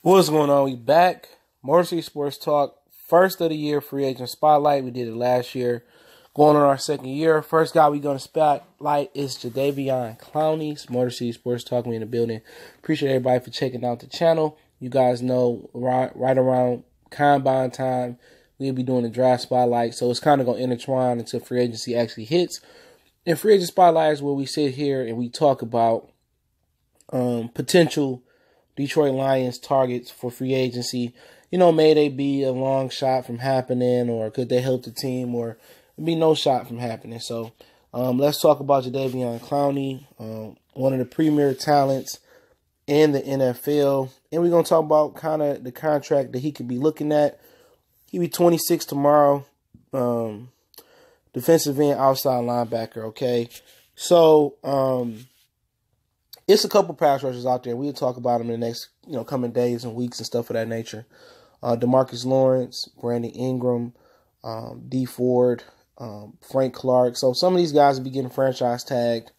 What's going on? We back. Motor City Sports Talk. First of the year free agent spotlight. We did it last year. Going on our second year. First guy we're going to spotlight is Jadeveon Clowney. Motor City Sports Talk. We in the building. Appreciate everybody for checking out the channel. You guys know right around combine time, we'll be doing the draft spotlight. So it's kind of going to intertwine until free agency actually hits. And free agent spotlight is where we sit here and we talk about potential Detroit Lions targets for free agency. You know, may they be a long shot from happening, or could they help the team, or be no shot from happening. So let's talk about Jadeveon Clowney, one of the premier talents in the NFL. And we're going to talk about kind of the contract that he could be looking at. He'll be 26 tomorrow. Defensive end, outside linebacker, okay? So it's a couple pass rushers out there. We'll talk about them in the next, coming days and weeks and stuff of that nature. DeMarcus Lawrence, Brandon Ingram, D Ford, Frank Clark. So some of these guys will be getting franchise tagged,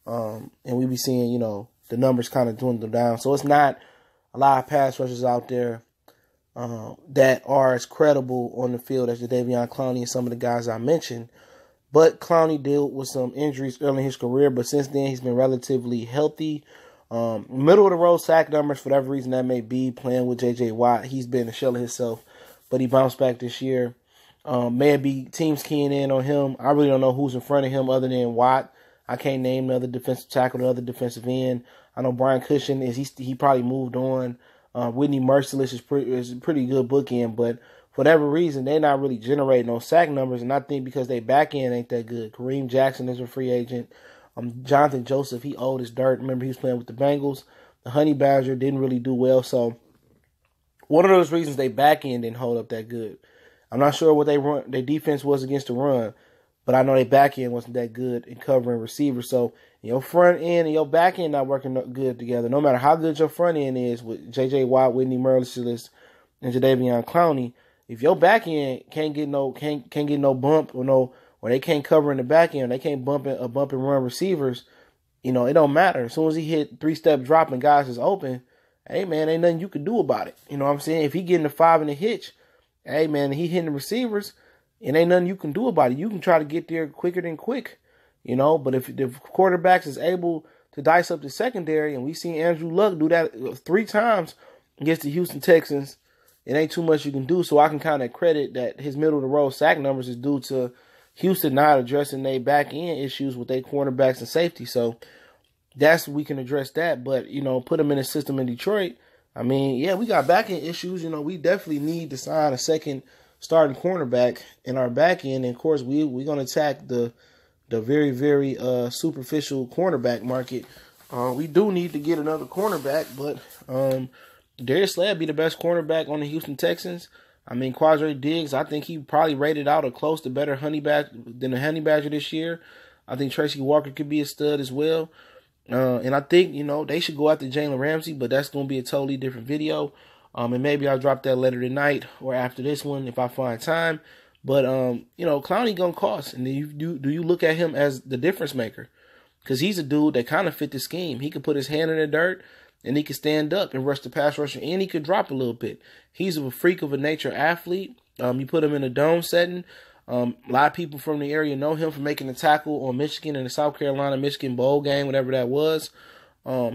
and we'll be seeing, the numbers kind of dwindle down. So it's not a lot of pass rushers out there that are as credible on the field as Jadeveon Clowney and some of the guys I mentioned. But Clowney dealt with some injuries early in his career, but since then he's been relatively healthy. Middle of the road sack numbers, for whatever reason that may be, playing with J.J. Watt. He's been a shell of himself, but he bounced back this year. Maybe teams keying in on him. I really don't know who's in front of him other than Watt. I can't name another defensive tackle, another defensive end. I know Brian Cushion he probably moved on. Whitney Merciless is a pretty good bookend, but for whatever reason, they're not really generating those sack numbers, and I think because they back end ain't that good. Kareem Jackson is a free agent. Jonathan Joseph, he old as dirt. Remember, he was playing with the Bengals. The Honey Badger didn't really do well, so one of those reasons they back end didn't hold up that good. I'm not sure what their defense was against the run, but I know their back end wasn't that good in covering receivers. So your front end and your back end not working good together. No matter how good your front end is with J.J. Watt, Whitney Merciless, and Jadeveon Clowney, if your back end can't get no bump or they can't cover in the back end, they can't bump and run receivers, it don't matter. As soon as he hit 3-step drop and guys is open, hey man, ain't nothing you can do about it. You know what I'm saying? If he getting the 5 in the hitch, hey man, he hitting the receivers, it ain't nothing you can do about it. You can try to get there quicker than quick, but if the quarterbacks is able to dice up the secondary, and we seen Andrew Luck do that 3 times against the Houston Texans, it ain't too much you can do. So I can kind of credit that his middle of the road sack numbers is due to Houston not addressing their back end issues with their cornerbacks and safety. So we can address that. But, put them in a system in Detroit. I mean, yeah, we got back end issues. We definitely need to sign a second starting cornerback in our back end. And of course, we're going to attack the very, very superficial cornerback market. We do need to get another cornerback, but Darius Slade be the best cornerback on the Houston Texans. I mean, Quadre Diggs, I think he probably rated out or close to better than the Honey Badger this year. I think Tracy Walker could be a stud as well. And I think, they should go after Jalen Ramsey, but that's going to be a totally different video. And maybe I'll drop that later tonight or after this one if I find time. But, Clowney going to cost. And do you look at him as the difference maker? Because he's a dude that kind of fit the scheme. He could put his hand in the dirt, and he could stand up and rush the pass rusher, and he could drop a little bit. He's a freak of a nature athlete. You put him in a dome setting. A lot of people from the area know him for making a tackle on Michigan in the South Carolina-Michigan bowl game, whatever that was.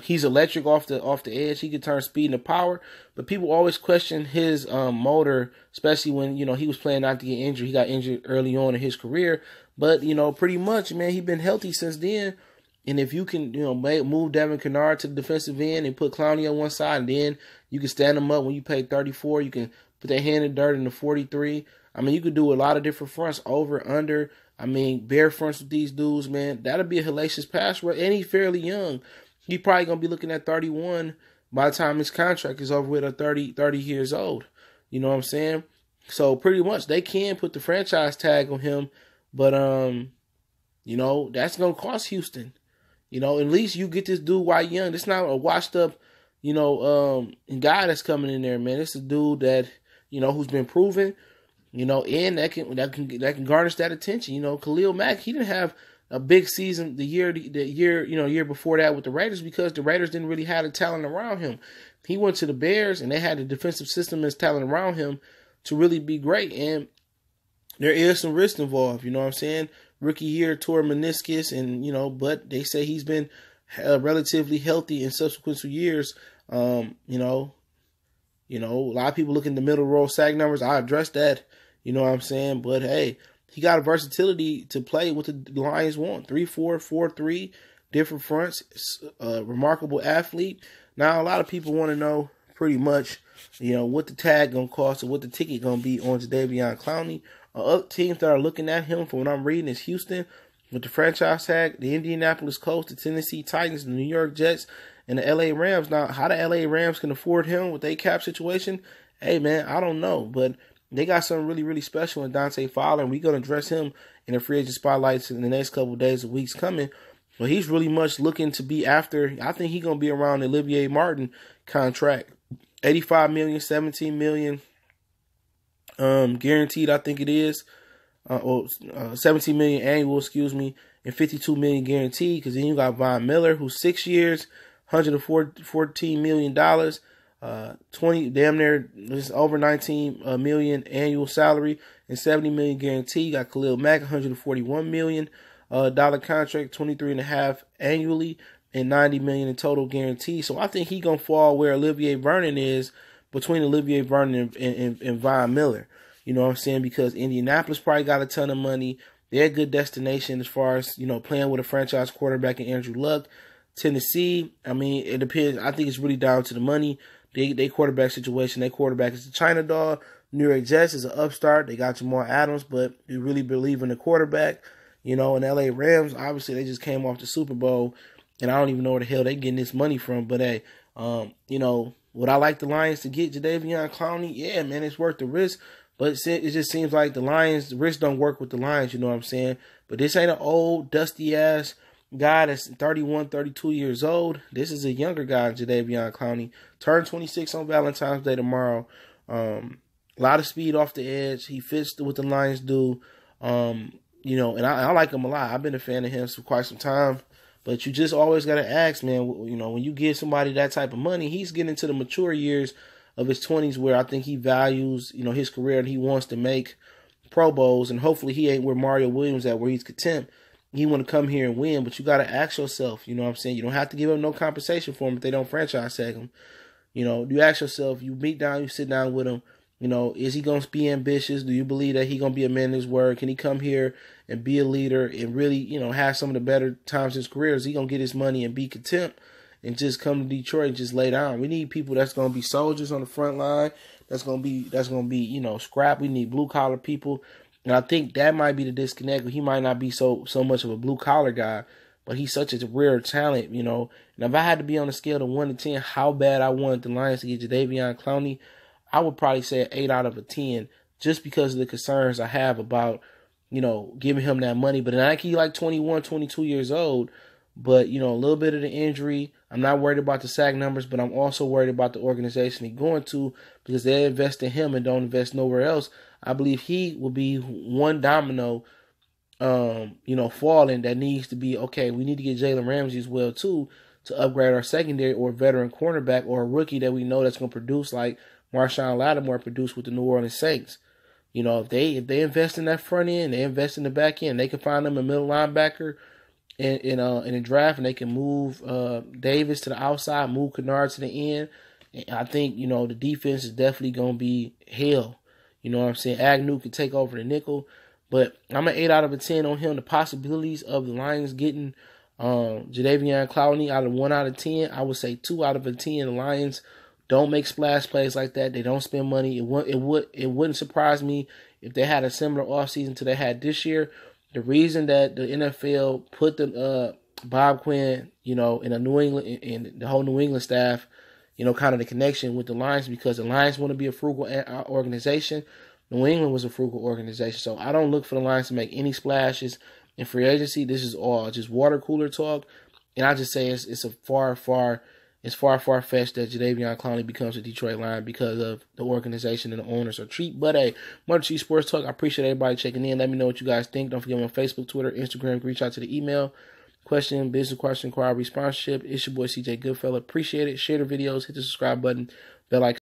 He's electric off the edge. He could turn speed into power. But people always question his motor, especially when, he was playing not to get injured. He got injured early on in his career. But, pretty much, man, he's been healthy since then. And if you can, move Devin Kennard to the defensive end and put Clowney on one side, and then you can stand them up when you pay 34. You can put their hand in dirt in the 43. I mean, you could do a lot of different fronts, over, under. I mean, bare fronts with these dudes, man. That'll be a hellacious pass rush. And he's fairly young. He's probably going to be looking at 31 by the time his contract is over with, or 30 years old. You know what I'm saying? So pretty much they can put the franchise tag on him. But, that's going to cost Houston. At least you get this dude while young. It's not a washed up, guy that's coming in there, man. It's a dude that, who's been proven, and that can garnish that attention. Khalil Mack, he didn't have a big season the year before that with the Raiders, because the Raiders didn't really have the talent around him. he went to the Bears, and they had the defensive system and talent around him to really be great. And there is some risk involved, you know what I'm saying? Rookie year, tore meniscus, and, but they say he's been relatively healthy in subsequent years. A lot of people look in the middle row sack numbers. I addressed that, you know what I'm saying? But, hey, he got a versatility to play what the Lions want. 3-4, 4-3, different fronts, remarkable athlete. Now, a lot of people want to know pretty much, what the tag going to cost or what the ticket going to be on Jadeveon Clowney. Other teams that are looking at him, from what I'm reading, is Houston with the franchise tag, the Indianapolis Colts, the Tennessee Titans, the New York Jets, and the LA Rams. Now, how the LA Rams can afford him with their cap situation, hey, man, I don't know. But they got something really, really special in Dante Fowler, and we're going to address him in the free agent spotlights in the next couple of days or weeks coming. But he's really much looking to be after, I think he's going to be around the Olivier Martin contract. $85 million, $17 million guaranteed, I think it is. $17 million annual, and $52 million guaranteed. Because then you got Von Miller, who's 6 years, $114 million, 20 damn near just over $19 million annual salary, and $70 million guaranteed. You got Khalil Mack, $141 million dollar contract, 23.5 annually, and $90 million in total guarantee. So I think he gonna fall where Olivier Vernon is, between Olivier Vernon and Von Miller. You know what I'm saying? Because Indianapolis probably got a ton of money. They're a good destination as far as, playing with a franchise quarterback in Andrew Luck. Tennessee, I mean, it depends. I think it's really down to the money. They quarterback situation. Their quarterback is the China doll. New York Jets is an upstart. They got Jamal Adams, but you really believe in the quarterback. And LA Rams, obviously, they just came off the Super Bowl, and I don't even know where the hell they getting this money from. But, hey, would I like the Lions to get Jadeveon Clowney? Yeah, man, it's worth the risk. But it just seems like the Lions, the risk don't work with the Lions, you know what I'm saying? But this ain't an old, dusty-ass guy that's 31, 32 years old. This is a younger guy, Jadeveon Clowney. Turned 26 on Valentine's Day tomorrow. A lot of speed off the edge. He fits what the Lions do. And I like him a lot. I've been a fan of him for quite some time. But you just always got to ask, man, when you give somebody that type of money, he's getting into the mature years of his 20s where I think he values, his career, and he wants to make Pro Bowls. And hopefully he ain't where Mario Williams at, where he's content. He want to come here and win, but you got to ask yourself, you know what I'm saying? You don't have to give him no compensation for him if they don't franchise tag him. You ask yourself, you meet down, you sit down with him, is he going to be ambitious? Do you believe that he going to be a man of his word? Can he come here and be a leader and really, have some of the better times in his career? Is he going to get his money and be content and just come to Detroit and just lay down? We need people that's going to be soldiers on the front line. That's going to be, scrap. We need blue collar people. And I think that might be the disconnect. He might not be so much of a blue collar guy, but he's such a rare talent, And if I had to be on a scale of 1 to 10, how bad I wanted the Lions to get Jadeveon Clowney, I would probably say an 8 out of a 10, just because of the concerns I have about, giving him that money. But I think he's like 21, 22 years old. But, a little bit of the injury. I'm not worried about the sack numbers, but I'm also worried about the organization he's going to, because they invest in him and don't invest nowhere else. I believe he will be one domino, falling that needs to be, okay, we need to get Jalen Ramsey as well, too, to upgrade our secondary, or a veteran cornerback, or a rookie that we know that's going to produce like Marshawn Lattimore produced with the New Orleans Saints. If they invest in that front end, they invest in the back end, they can find them a middle linebacker in a draft, and they can move Davis to the outside, move Kennard to the end. And I think, the defense is definitely going to be hell. You know what I'm saying? Agnew can take over the nickel. But I'm an 8 out of a 10 on him. The possibilities of the Lions getting Jadeveon Clowney out of 1 out of 10, I would say 2 out of a 10. The Lions don't make splash plays like that. They don't spend money. It wouldn't surprise me if they had a similar offseason to they had this year. The reason that the NFL put the Bob Quinn, in a New England, in the whole New England staff, kind of the connection with the Lions, because the Lions want to be a frugal organization. New England was a frugal organization. So I don't look for the Lions to make any splashes in free agency. This is all just water cooler talk. And I just say it's far fetched that Jadeveon Clowney becomes a Detroit Lion because of the organization and the owners are cheap. But hey, Mother Chief Sports Talk, I appreciate everybody checking in. Let me know what you guys think. Don't forget me on Facebook, Twitter, Instagram. Reach out to the email. question, business question, inquiry, sponsorship. It's your boy CJ Goodfella. Appreciate it. Share the videos, hit the subscribe button, bell icon.